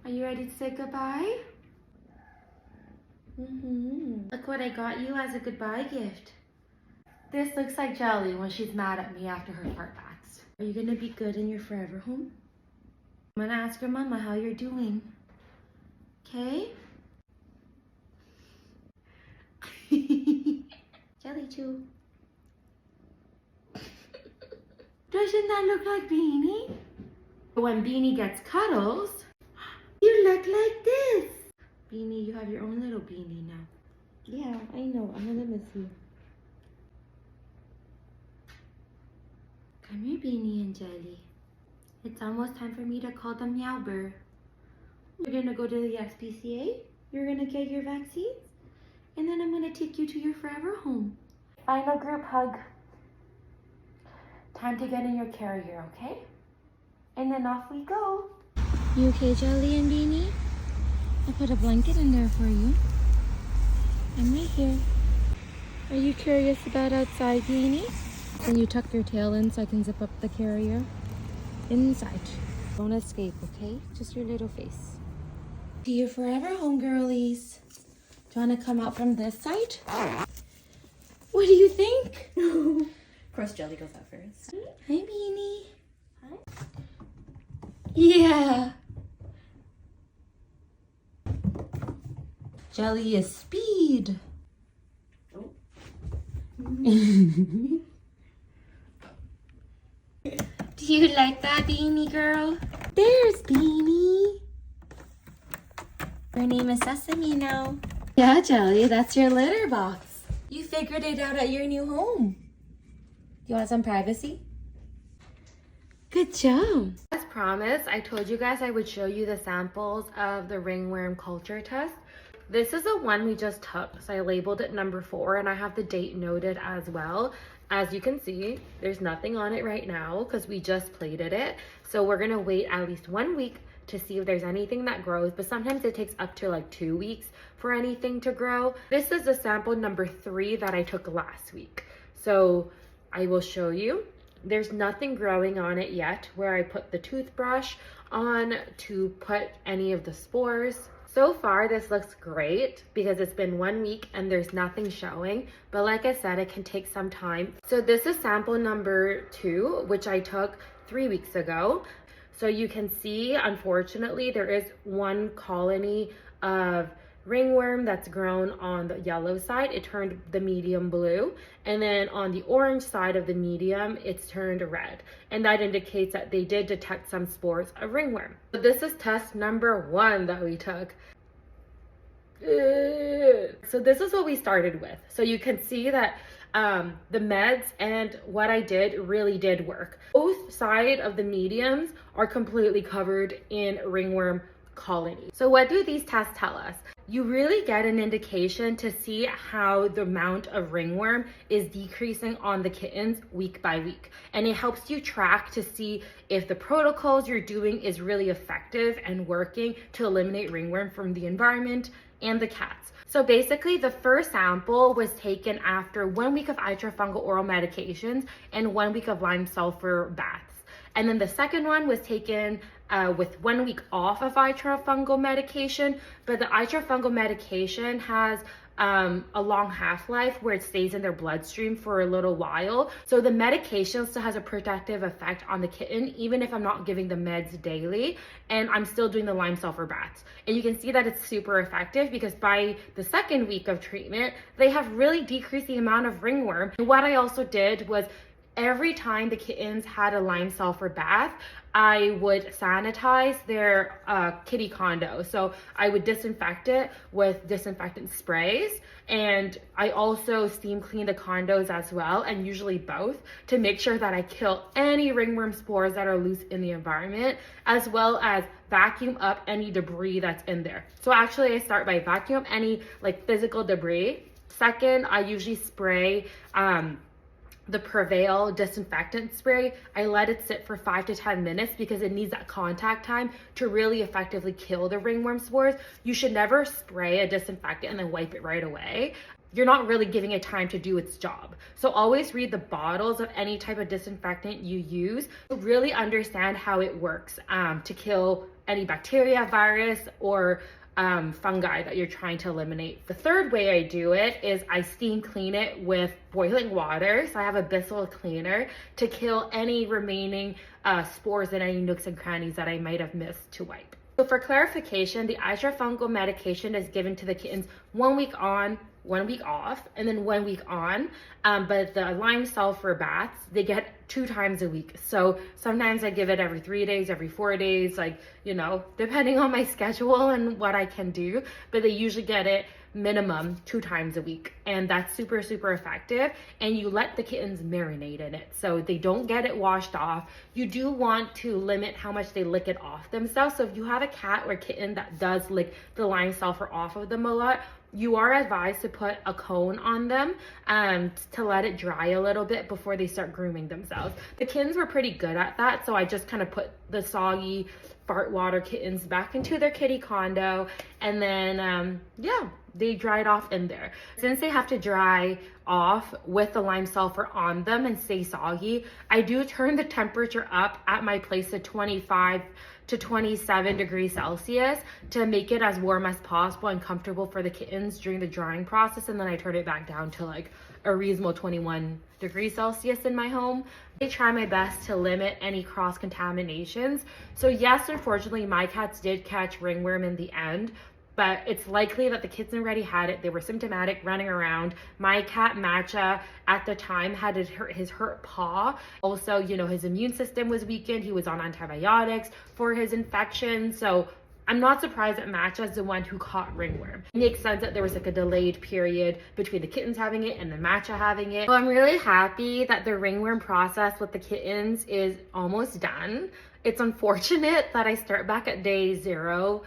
Are you ready to say goodbye? Look what I got you as a goodbye gift. This looks like Jelly when she's mad at me after her fart baths. Are you gonna be good in your forever home? I'm gonna ask your mama how you're doing. Okay? Jelly chew. Doesn't that look like Beanie? When Beanie gets cuddles, you look like this. Beanie, you have your own little Beanie now. Yeah, I know. I'm gonna miss you. Come here, Beanie and Jelly. It's almost time for me to call them Meowber. You're gonna go to the SPCA, you're gonna get your vaccines, and then I'm gonna take you to your forever home. Final group hug. Time to get in your carrier, okay? And then off we go. You okay, Jelly and Beanie? I put a blanket in there for you. I'm right here. Are you curious about outside, Beanie? Can you tuck your tail in so I can zip up the carrier? Inside. Don't escape, okay? Just your little face. To your forever home, girlies. Do you want to come out from this side? What do you think? Of course, Jelly goes out first. Hi, Beanie. Hi. Yeah. Jelly is speed. Oh. Do you like that, Beanie girl? There's Beanie. Her name is Sesame now. Yeah, Jelly, that's your litter box. You figured it out at your new home. You want some privacy? Good job. As promised, I told you guys I would show you the samples of the ringworm culture test. This is the one we just took, so I labeled it number 4, and I have the date noted as well. As you can see, there's nothing on it right now because we just plated it. So we're gonna wait at least 1 week to see if there's anything that grows, but sometimes it takes up to like 2 weeks for anything to grow. This is the sample number 3 that I took last week. So I will show you. There's nothing growing on it yet where I put the toothbrush on to put any of the spores. So far, this looks great because it's been 1 week and there's nothing showing. But like I said, it can take some time. So this is sample number 2, which I took 3 weeks ago. So you can see, unfortunately, there is one colony of ringworm that's grown on the yellow side. It turned the medium blue, and then on the orange side of the medium it's turned red, and that indicates that they did detect some spores of ringworm. So this is test number 1 that we took. So this is what we started with. So you can see that the meds and what I did really did work. Both sides of the mediums are completely covered in ringworm colonies. So what do these tests tell us? You really get an indication to see how the amount of ringworm is decreasing on the kittens week by week. And it helps you track to see if the protocols you're doing is really effective and working to eliminate ringworm from the environment and the cats. So basically the first sample was taken after 1 week of itrofungal oral medications and 1 week of lime sulfur baths. And then the second one was taken with 1 week off of itrofungal medication, but the itrofungal medication has a long half-life where it stays in their bloodstream for a little while. So the medication still has a protective effect on the kitten, even if I'm not giving the meds daily, and I'm still doing the lime sulfur baths. And you can see that it's super effective because by the second week of treatment, they have really decreased the amount of ringworm. And what I also did was every time the kittens had a lime sulfur bath, I would sanitize their kitty condo. So I would disinfect it with disinfectant sprays, and I also steam clean the condos as well, and usually both, to make sure that I kill any ringworm spores that are loose in the environment, as well as vacuum up any debris that's in there. So actually I start by vacuum up any like physical debris. Second, I usually spray the Prevail disinfectant spray. I let it sit for 5 to 10 minutes because it needs that contact time to really effectively kill the ringworm spores. You should never spray a disinfectant and then wipe it right away. you're not really giving it time to do its job. So always read the bottles of any type of disinfectant you use to really understand how it works to kill any bacteria, virus, or fungi that you're trying to eliminate. The third way I do it is I steam clean it with boiling water. So I have a Bissell cleaner to kill any remaining spores and any nooks and crannies that I might have missed to wipe. So for clarification, the isofungal medication is given to the kittens 1 week on, 1 week off, and then 1 week on. But the lime sulfur baths, they get 2 times a week. So sometimes I give it every 3 days, every 4 days, like, you know, depending on my schedule and what I can do. But they usually get it minimum 2 times a week, and that's super effective. And you let the kittens marinate in it so they don't get it washed off. You do want to limit how much they lick it off themselves. So if you have a cat or kitten that does lick the lime sulfur off of them a lot, you are advised to put a cone on them to let it dry a little bit before they start grooming themselves. The kittens were pretty good at that, so I just kind of put the soggy fart water kittens back into their kitty condo, and then yeah, they dried off in there. Since they have to dry off with the lime sulfur on them and stay soggy, I do turn the temperature up at my place to 25 to 27 degrees Celsius to make it as warm as possible and comfortable for the kittens during the drying process. And then I turn it back down to like a reasonable 21 degrees Celsius in my home. I try my best to limit any cross contaminations. So yes, unfortunately, my cats did catch ringworm in the end, but it's likely that the kids already had it. They were symptomatic, running around. My cat Matcha at the time had his hurt paw. Also, you know, his immune system was weakened. He was on antibiotics for his infection. So I'm not surprised that Matcha is the one who caught ringworm. It makes sense that there was like a delayed period between the kittens having it and the Matcha having it. So I'm really happy that the ringworm process with the kittens is almost done. It's unfortunate that I start back at day 0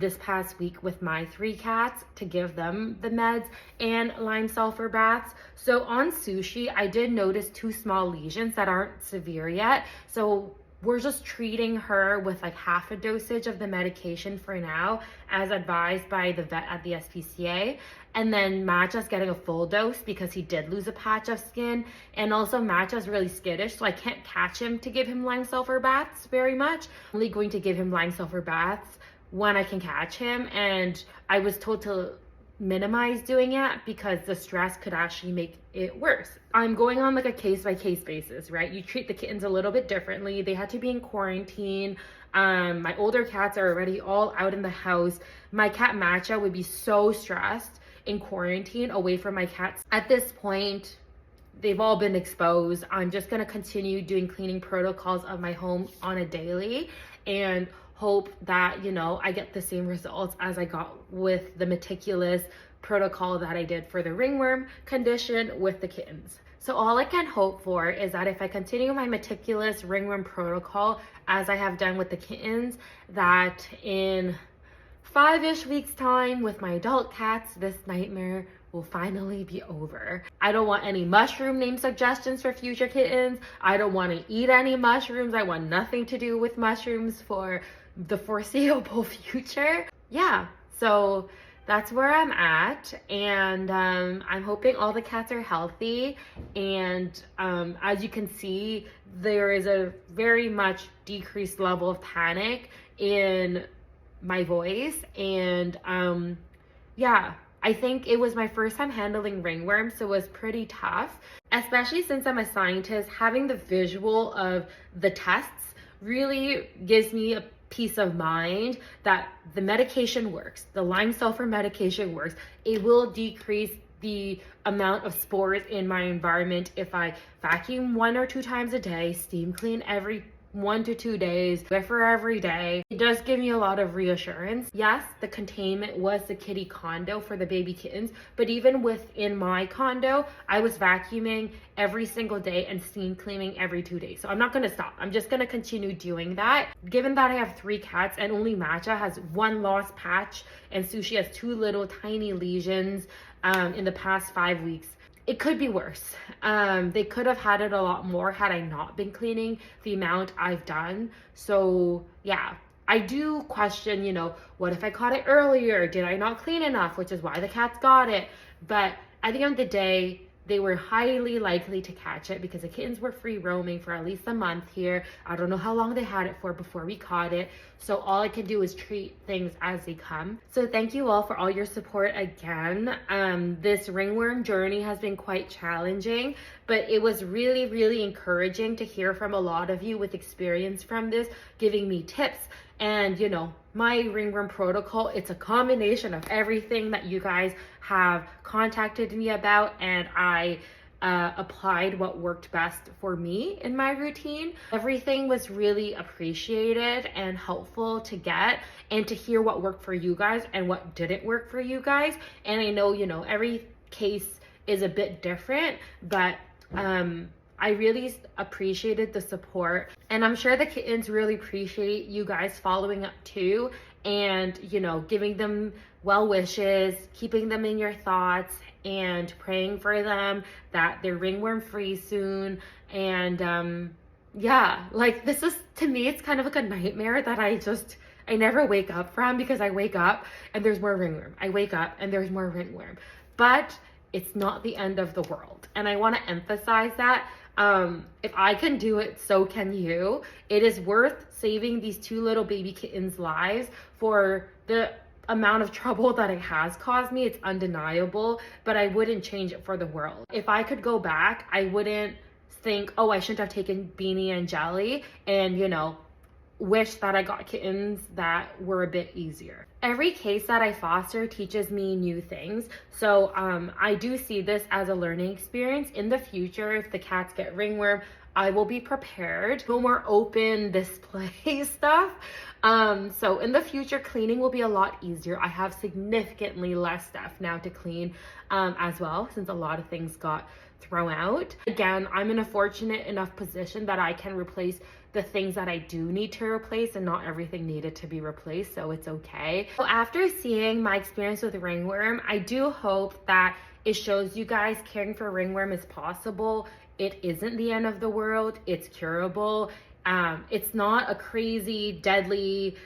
this past week with my 3 cats to give them the meds and lime sulfur baths. So on Sushi, I did notice 2 small lesions that aren't severe yet. So we're just treating her with like half a dosage of the medication for now, as advised by the vet at the SPCA. And then Matcha's getting a full dose because he did lose a patch of skin. And also Matcha's really skittish, so I can't catch him to give him lime sulfur baths very much. I'm only going to give him lime sulfur baths when I can catch him. And I was told to minimize doing it because the stress could actually make it worse. I'm going on like a case-by-case basis, right? You treat the kittens a little bit differently. They had to be in quarantine. My older cats are already all out in the house. My cat Matcha would be so stressed in quarantine away from my cats. At this point, they've all been exposed. I'm just gonna continue doing cleaning protocols of my home on a daily and hope that, you know, I get the same results as I got with the meticulous protocol that I did for the ringworm condition with the kittens. So all I can hope for is that if I continue my meticulous ringworm protocol as I have done with the kittens, that in 5-ish weeks time with my adult cats, this nightmare will finally be over. I don't want any mushroom name suggestions for future kittens. I don't want to eat any mushrooms. I want nothing to do with mushrooms for the foreseeable future. Yeah, so that's where I'm at, and I'm hoping all the cats are healthy. And as you can see, there is a very much decreased level of panic in my voice. And yeah, I think it was my first time handling ringworm, so it was pretty tough, especially since I'm a scientist. Having the visual of the tests really gives me a peace of mind that the medication works. The lime sulfur medication works. It will decrease the amount of spores in my environment if I vacuum 1 or 2 times a day, steam clean every 1 to 2 days, Swiffer every day. It does give me a lot of reassurance. Yes, the containment was the kitty condo for the baby kittens, but even within my condo, I was vacuuming every single day and steam cleaning every 2 days. So I'm not gonna stop. I'm just gonna continue doing that. Given that I have 3 cats and only Matcha has 1 lost patch and Sushi has 2 little tiny lesions in the past 5 weeks, it could be worse. They could have had it a lot more had I not been cleaning the amount I've done. So yeah, I do question, what if I caught it earlier? Did I not clean enough? Which is why the cats got it. But at the end of the day, they were highly likely to catch it because the kittens were free roaming for at least a month here. I don't know how long they had it for before we caught it. So all I can do is treat things as they come. So thank you all for all your support again. This ringworm journey has been quite challenging, but it was really, really encouraging to hear from a lot of you with experience from this, giving me tips. And my ringworm protocol, it's a combination of everything that you guys have contacted me about, and I applied what worked best for me in my routine. Everything was really appreciated and helpful to get and to hear what worked for you guys and what didn't work for you guys. And I know, every case is a bit different, but I really appreciated the support, and I'm sure the kittens really appreciate you guys following up too, and giving them well wishes, keeping them in your thoughts, and praying for them that they're ringworm free soon. And yeah, like, this is, to me, it's kind of like a nightmare that I never wake up from, because I wake up and there's more ringworm. I wake up and there's more ringworm, but it's not the end of the world. And I want to emphasize that. If I can do it, so can you. It is worth saving these 2 little baby kittens' lives for the amount of trouble that it has caused me. It's undeniable, but I wouldn't change it for the world. If I could go back, I wouldn't think, oh, I shouldn't have taken Beanie and Jelly, and wish that I got kittens that were a bit easier. Every case that I foster teaches me new things. So I do see this as a learning experience. In the future, if the cats get ringworm, I will be prepared. No more open display stuff. So in the future, cleaning will be a lot easier. I have significantly less stuff now to clean as well, since a lot of things got thrown out. Again, I'm in a fortunate enough position that I can replace the things that I do need to replace, and not everything needed to be replaced, so it's okay. So after seeing my experience with ringworm, I do hope that it shows you guys caring for ringworm is possible. It isn't the end of the world. It's curable. It's not a crazy, deadly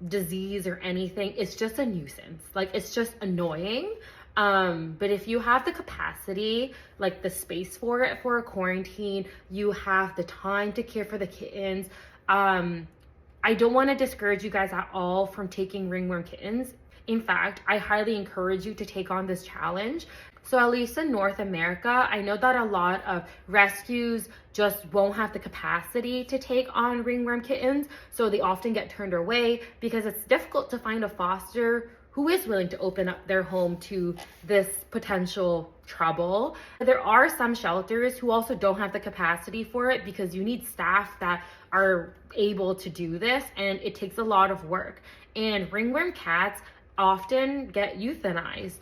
disease or anything. It's just a nuisance. Like, it's just annoying. But if you have the capacity, like the space for it, for a quarantine, you have the time to care for the kittens. I don't want to discourage you guys at all from taking ringworm kittens. In fact, I highly encourage you to take on this challenge. So at least in North America, I know that a lot of rescues just won't have the capacity to take on ringworm kittens. So they often get turned away because it's difficult to find a foster who is willing to open up their home to this potential trouble. There are some shelters who also don't have the capacity for it, because you need staff that are able to do this, and it takes a lot of work. And ringworm cats often get euthanized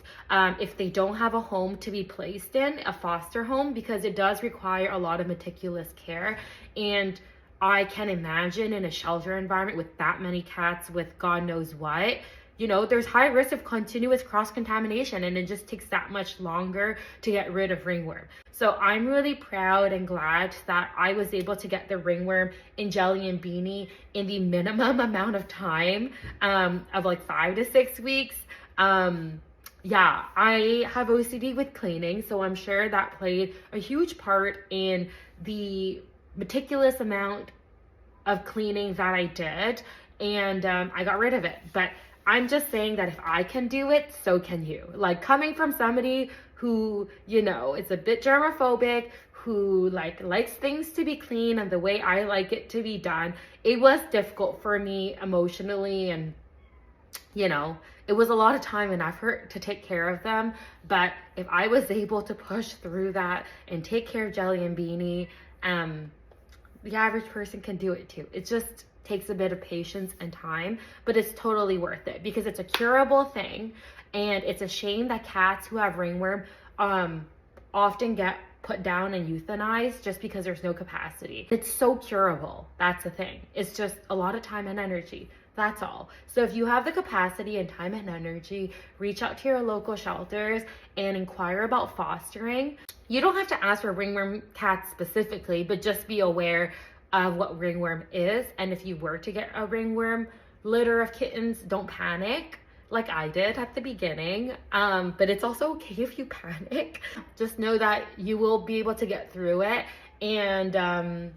if they don't have a home to be placed in, a foster home, because it does require a lot of meticulous care. And I can imagine in a shelter environment with that many cats with God knows what, there's high risk of continuous cross-contamination, and it just takes that much longer to get rid of ringworm. So I'm really proud and glad that I was able to get the ringworm in Jelly and Beanie in the minimum amount of time of like 5 to 6 weeks. Yeah, I have OCD with cleaning, so I'm sure that played a huge part in the meticulous amount of cleaning that I did, and I got rid of it. But I'm just saying that if I can do it, so can you. Like, coming from somebody who, is a bit germophobic, who likes things to be clean and the way I like it to be done, it was difficult for me emotionally, and it was a lot of time and effort to take care of them. But if I was able to push through that and take care of Jelly and Beanie, the average person can do it too. It just takes a bit of patience and time, but it's totally worth it because it's a curable thing. And it's a shame that cats who have ringworm often get put down and euthanized just because there's no capacity. It's so curable. That's the thing. It's just a lot of time and energy. That's all. So if you have the capacity and time and energy, reach out to your local shelters and inquire about fostering. You don't have to ask for ringworm cats specifically, but just be aware of what ringworm is. And if you were to get a ringworm litter of kittens, don't panic like I did at the beginning. But it's also okay if you panic. Just know that you will be able to get through it. And